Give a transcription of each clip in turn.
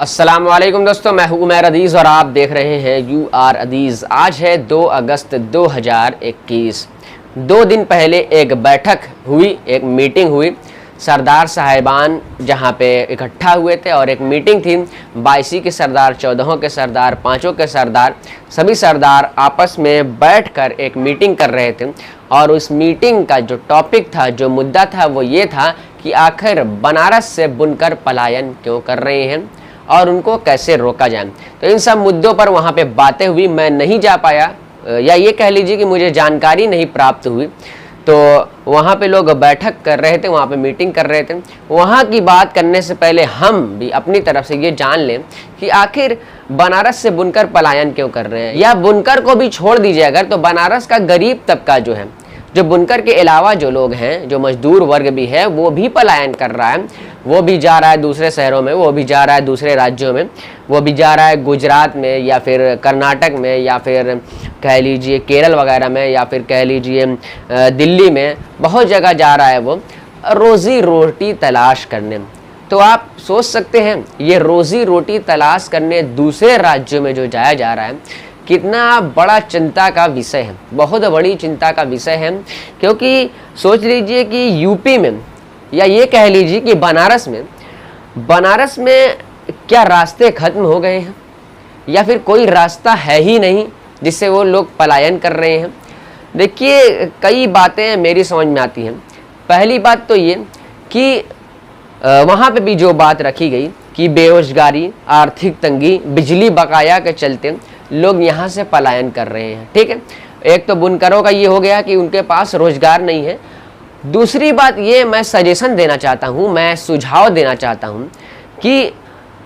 अस्सलाम वालेकुम दोस्तों, मैं हूं उमैर अदीज़ और आप देख रहे हैं यू आर अदीज़। आज है 2 अगस्त 2021। 2 दिन पहले एक बैठक हुई, एक मीटिंग हुई। सरदार साहिबान जहां पे इकट्ठा हुए थे और एक मीटिंग थी। 22 के सरदार, 14 के सरदार, 5 के सरदार, सभी सरदार आपस में बैठकर एक मीटिंग कर रहे थे। और उस मीटिंग का जो टॉपिक था, जो मुद्दा था, वो ये था कि आखिर बनारस से बुनकर पलायन क्यों कर रहे हैं और उनको कैसे रोका जाए। तो इन सब मुद्दों पर वहाँ पे बातें हुई। मैं नहीं जा पाया, या ये कह लीजिए कि मुझे जानकारी नहीं प्राप्त हुई। तो वहाँ पे लोग बैठक कर रहे थे, वहाँ पे मीटिंग कर रहे थे। वहाँ की बात करने से पहले हम भी अपनी तरफ से ये जान लें कि आखिर बनारस से बुनकर पलायन क्यों कर रहे हैं। या बुनकर को भी छोड़ दीजिए अगर, तो बनारस का गरीब तबका जो है, जो बुनकर के अलावा जो लोग हैं, जो मजदूर वर्ग भी है, वो भी पलायन कर रहा है। वो भी जा रहा है दूसरे शहरों में, वो भी जा रहा है दूसरे राज्यों में, वो भी जा रहा है गुजरात में या फिर कर्नाटक में या फिर कह लीजिए केरल वगैरह में या फिर कह लीजिए दिल्ली में। बहुत जगह जा रहा है वो रोज़ी रोटी तलाश करने। तो आप सोच सकते हैं ये रोज़ी रोटी तलाश करने दूसरे राज्यों में जो जाया जा रहा है, कितना बड़ा चिंता का विषय है, बहुत बड़ी चिंता का विषय है। क्योंकि सोच लीजिए कि यूपी में या ये कह लीजिए कि बनारस में क्या रास्ते खत्म हो गए हैं या फिर कोई रास्ता है ही नहीं जिससे वो लोग पलायन कर रहे हैं। देखिए, कई बातें मेरी समझ में आती हैं। पहली बात तो ये कि वहाँ पे भी जो बात रखी गई कि बेरोजगारी, आर्थिक तंगी, बिजली बकाया के चलते लोग यहाँ से पलायन कर रहे हैं। ठीक है, एक तो बुनकरों का ये हो गया कि उनके पास रोजगार नहीं है। दूसरी बात ये, मैं सजेशन देना चाहता हूँ, मैं सुझाव देना चाहता हूँ कि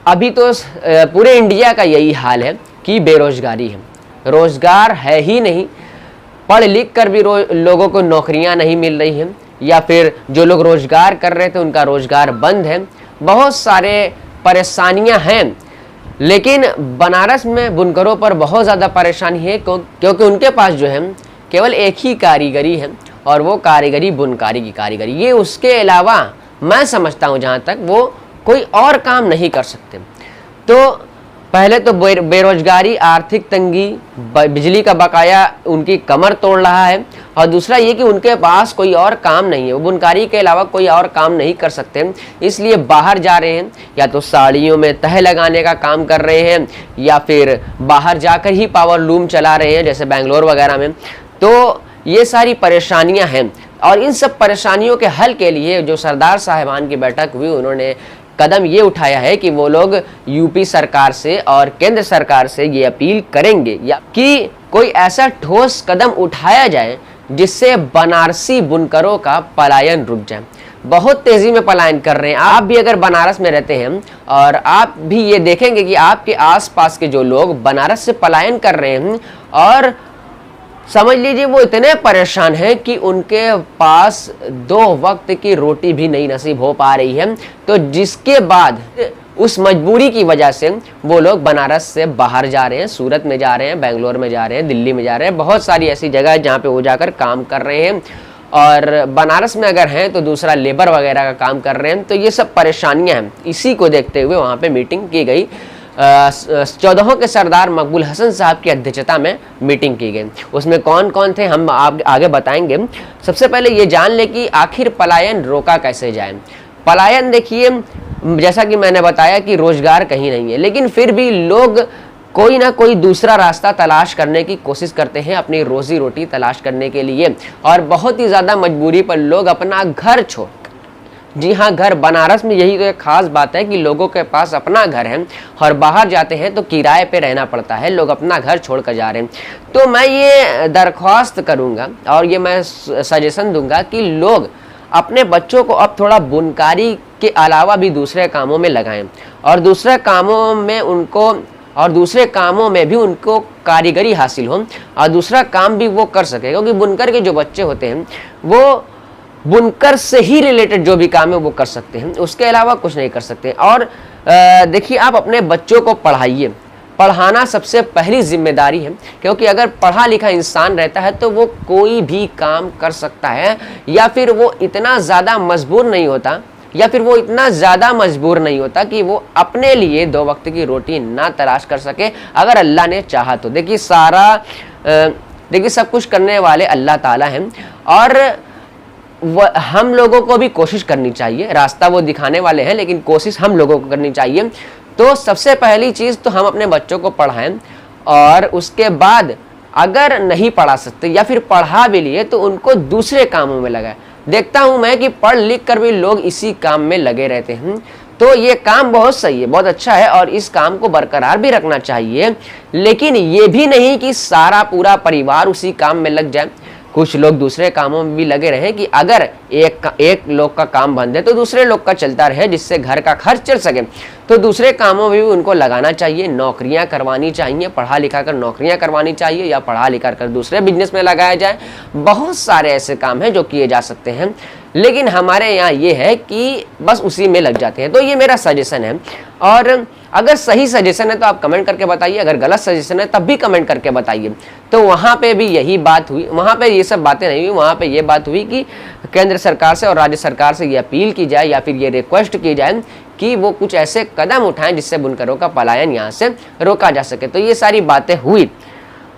अभी तो पूरे इंडिया का यही हाल है कि बेरोजगारी है, रोजगार है ही नहीं। पढ़ लिख कर भी लोगों को नौकरियाँ नहीं मिल रही हैं, या फिर जो लोग रोजगार कर रहे थे उनका रोजगार बंद है। बहुत सारे परेशानियाँ हैं। लेकिन बनारस में बुनकरों पर बहुत ज़्यादा परेशानी है क्योंकि उनके पास जो है केवल एक ही कारीगरी है और वो कारीगरी बुनकारी की कारीगरी। ये उसके अलावा मैं समझता हूँ जहाँ तक वो कोई और काम नहीं कर सकते। तो पहले तो बेरोजगारी, आर्थिक तंगी, बिजली का बकाया उनकी कमर तोड़ रहा है। और दूसरा ये कि उनके पास कोई और काम नहीं है, वो बुनकारी के अलावा कोई और काम नहीं कर सकते, इसलिए बाहर जा रहे हैं। या तो साड़ियों में तह लगाने का काम कर रहे हैं या फिर बाहर जाकर ही पावर लूम चला रहे हैं, जैसे बेंगलोर वगैरह में। तो ये सारी परेशानियां हैं और इन सब परेशानियों के हल के लिए जो सरदार साहिबान की बैठक हुई, उन्होंने कदम ये उठाया है कि वो लोग यूपी सरकार से और केंद्र सरकार से ये अपील करेंगे या कि कोई ऐसा ठोस कदम उठाया जाए जिससे बनारसी बुनकरों का पलायन रुक जाए। बहुत तेज़ी में पलायन कर रहे हैं। आप भी अगर बनारस में रहते हैं और आप भी ये देखेंगे कि आपके आसपास के जो लोग बनारस से पलायन कर रहे हैं और समझ लीजिए वो इतने परेशान हैं कि उनके पास 2 वक्त की रोटी भी नहीं नसीब हो पा रही है। तो जिसके बाद उस मजबूरी की वजह से वो लोग बनारस से बाहर जा रहे हैं, सूरत में जा रहे हैं, बेंगलोर में जा रहे हैं, दिल्ली में जा रहे हैं। बहुत सारी ऐसी जगह है जहाँ पे वो जाकर काम कर रहे हैं। और बनारस में अगर हैं तो दूसरा लेबर वगैरह का काम कर रहे हैं। तो ये सब परेशानियाँ हैं। इसी को देखते हुए वहाँ पर मीटिंग की गई। 14 के सरदार मकबूल हसन साहब की अध्यक्षता में मीटिंग की गई। उसमें कौन कौन थे हम आगे बताएंगे। सबसे पहले ये जान ले कि आखिर पलायन रोका कैसे जाए। पलायन देखिए, जैसा कि मैंने बताया कि रोजगार कहीं नहीं है, लेकिन फिर भी लोग कोई ना कोई दूसरा रास्ता तलाश करने की कोशिश करते हैं अपनी रोजी रोटी तलाश करने के लिए। और बहुत ही ज़्यादा मजबूरी पर लोग अपना घर छोड़, जी हाँ, घर, बनारस में यही तो एक खास बात है कि लोगों के पास अपना घर है और बाहर जाते हैं तो किराए पे रहना पड़ता है। लोग अपना घर छोड़ कर जा रहे हैं। तो मैं ये दरख्वास्त करूँगा और ये मैं सजेशन दूंगा कि लोग अपने बच्चों को अब थोड़ा बुनकारी के अलावा भी दूसरे कामों में लगाएं और दूसरे कामों में भी उनको कारीगरी हासिल हो और दूसरा काम भी वो कर सके। क्योंकि बुनकर के जो बच्चे होते हैं वो बुनकर से ही रिलेटेड जो भी काम है वो कर सकते हैं, उसके अलावा कुछ नहीं कर सकते। और देखिए, आप अपने बच्चों को पढ़ाइए। पढ़ाना सबसे पहली जिम्मेदारी है, क्योंकि अगर पढ़ा लिखा इंसान रहता है तो वो कोई भी काम कर सकता है या फिर वो इतना ज़्यादा मजबूर नहीं होता या फिर वो इतना ज़्यादा मजबूर नहीं होता कि वो अपने लिए 2 वक्त की रोटी ना तलाश कर सके अगर अल्लाह ने चाहा तो। देखिए देखिए सब कुछ करने वाले अल्लाह ताला हैं और हम लोगों को भी कोशिश करनी चाहिए। रास्ता वो दिखाने वाले हैं लेकिन कोशिश हम लोगों को करनी चाहिए। तो सबसे पहली चीज़ तो हम अपने बच्चों को पढ़ाएं और उसके बाद अगर नहीं पढ़ा सकते या फिर पढ़ा भी लिए तो उनको दूसरे कामों में लगाएं। देखता हूं मैं कि पढ़ लिख कर भी लोग इसी काम में लगे रहते हैं। तो ये काम बहुत सही है, बहुत अच्छा है और इस काम को बरकरार भी रखना चाहिए, लेकिन ये भी नहीं कि सारा पूरा परिवार उसी काम में लग जाए। कुछ लोग दूसरे कामों में भी लगे रहे कि अगर एक लोग का काम बंद है तो दूसरे लोग का चलता रहे, जिससे घर का खर्च चल सके। तो दूसरे कामों में भी उनको लगाना चाहिए, नौकरियां करवानी चाहिए, पढ़ा लिखा कर नौकरियां करवानी चाहिए या पढ़ा लिखा कर दूसरे बिजनेस में लगाया जाए। बहुत सारे ऐसे काम हैं जो किए जा सकते हैं, लेकिन हमारे यहाँ ये है कि बस उसी में लग जाते हैं। तो ये मेरा सजेशन है और अगर सही सजेशन है तो आप कमेंट करके बताइए, अगर गलत सजेशन है तब भी कमेंट करके बताइए। तो वहाँ पे भी यही बात हुई, वहाँ पे ये सब बातें नहीं हुई, वहाँ पे ये बात हुई कि केंद्र सरकार से और राज्य सरकार से ये अपील की जाए या फिर ये रिक्वेस्ट की जाए कि वो कुछ ऐसे कदम उठाएं जिससे बुनकरों का पलायन यहाँ से रोका जा सके। तो ये सारी बातें हुई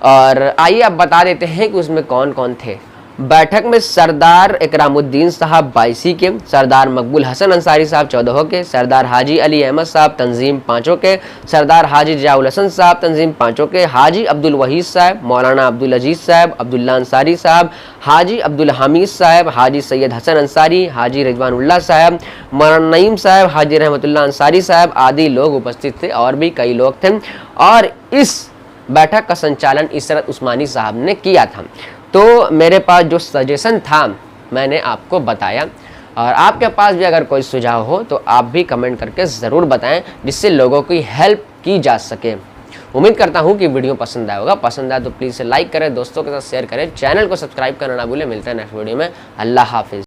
और आइए अब बता देते हैं कि उसमें कौन कौन थे। बैठक में सरदार इकरामुद्दीन साहब 22 के, सरदार मकबूल हसन अंसारी साहब 14 के, सरदार हाजी अली अहमद साहब तंजीम 5 के, सरदार हाजी जियाउल हसन साहब तंजीम 5 के, हाजी अब्दुल वहीद साहब, मौलाना अब्दुल अजीज साहब, अब्दुल्ला अंसारी साहब, हाजी अब्दुल हमीद साहब, हाजी सैयद हसन अंसारी, हाजी रिजवानुल्लाह साहब, मौलाना नईम साहब, हाजी रहमतुल्लाह अंसारी साहब आदि लोग उपस्थित थे और भी कई लोग थे। और इस बैठक का संचालन इसरत उस्मानी साहब ने किया था। तो मेरे पास जो सजेशन था मैंने आपको बताया और आपके पास भी अगर कोई सुझाव हो तो आप भी कमेंट करके ज़रूर बताएं जिससे लोगों की हेल्प की जा सके। उम्मीद करता हूं कि वीडियो पसंद आया होगा। पसंद आया तो प्लीज़ लाइक करें, दोस्तों के साथ शेयर करें, चैनल को सब्सक्राइब करना ना भूलें। मिलते हैं नेक्स्ट वीडियो में। अल्लाह हाफिज़।